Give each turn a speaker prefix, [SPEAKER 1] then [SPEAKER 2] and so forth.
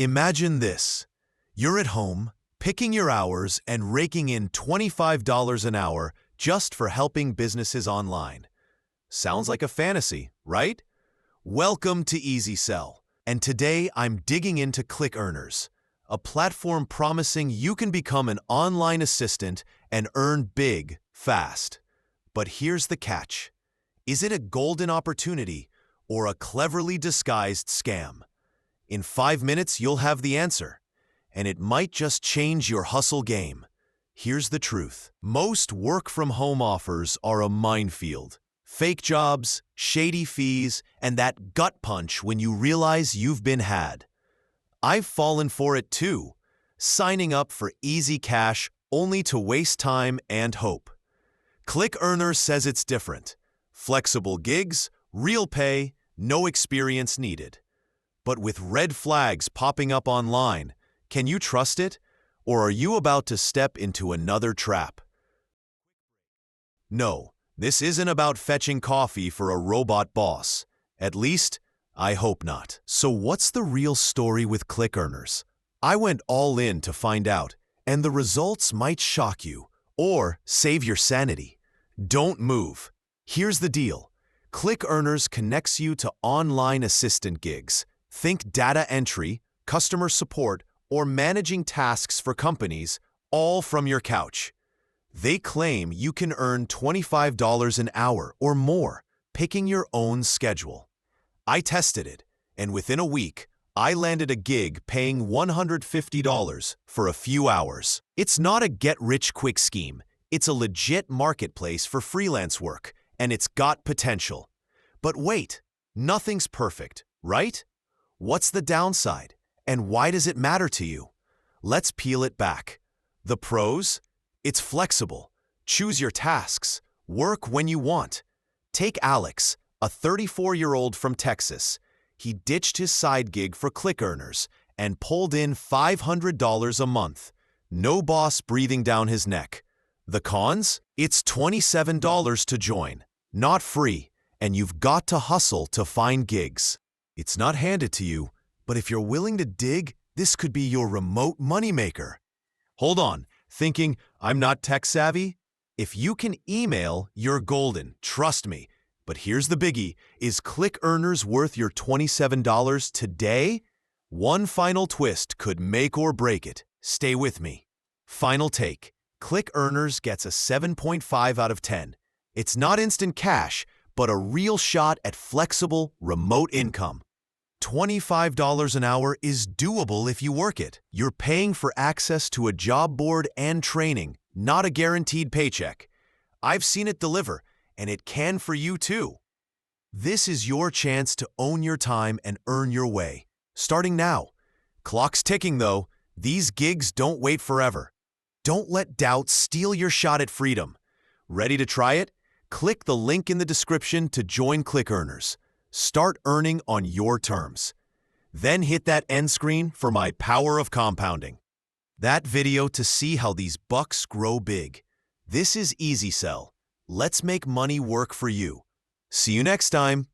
[SPEAKER 1] Imagine this. You're at home, picking your hours and raking in $25 an hour just for helping businesses online. Sounds like a fantasy, right? Welcome to Easy Sell, and today I'm digging into ClickEarners, a platform promising you can become an online assistant and earn big, fast. But here's the catch. Is it a golden opportunity or a cleverly disguised scam? In 5 minutes, you'll have the answer, and it might just change your hustle game. Here's the truth. Most work-from-home offers are a minefield. Fake jobs, shady fees, and that gut punch when you realize you've been had. I've fallen for it too, signing up for easy cash only to waste time and hope. ClickEarners says it's different. Flexible gigs, real pay, no experience needed. But with red flags popping up online, can you trust it? Or are you about to step into another trap? No, this isn't about fetching coffee for a robot boss. At least, I hope not. So what's the real story with ClickEarners? I went all in to find out, and the results might shock you or save your sanity. Don't move. Here's the deal. ClickEarners connects you to online assistant gigs. Think data entry, customer support, or managing tasks for companies, all from your couch. They claim you can earn $25 an hour or more, picking your own schedule. I tested it, and within a week, I landed a gig paying $150 for a few hours. It's not a get-rich-quick scheme. It's a legit marketplace for freelance work, and it's got potential. But wait, nothing's perfect, right? What's the downside, and why does it matter to you? Let's peel it back. The pros? It's flexible. Choose your tasks. Work when you want. Take Alex, a 34-year-old from Texas. He ditched his side gig for ClickEarners and pulled in $500 a month. No boss breathing down his neck. The cons? It's $27 to join. Not free, and you've got to hustle to find gigs. It's not handed to you, but if you're willing to dig, this could be your remote moneymaker. Hold on, thinking I'm not tech savvy? If you can email, you're golden, trust me. But here's the biggie. Is ClickEarners worth your $27 today? One final twist could make or break it. Stay with me. Final take. ClickEarners gets a 7.5 out of 10. It's not instant cash, but a real shot at flexible, remote income. $25 an hour is doable if you work it. You're paying for access to a job board and training, not a guaranteed paycheck. I've seen it deliver, and it can for you too. This is your chance to own your time and earn your way. Starting now. Clock's ticking though. These gigs don't wait forever. Don't let doubt steal your shot at freedom. Ready to try it? Click the link in the description to join ClickEarners. Start earning on your terms. Then hit that end screen for my power of compounding. That video to see how these bucks grow big. This is Easy Sell. Let's make money work for you. See you next time.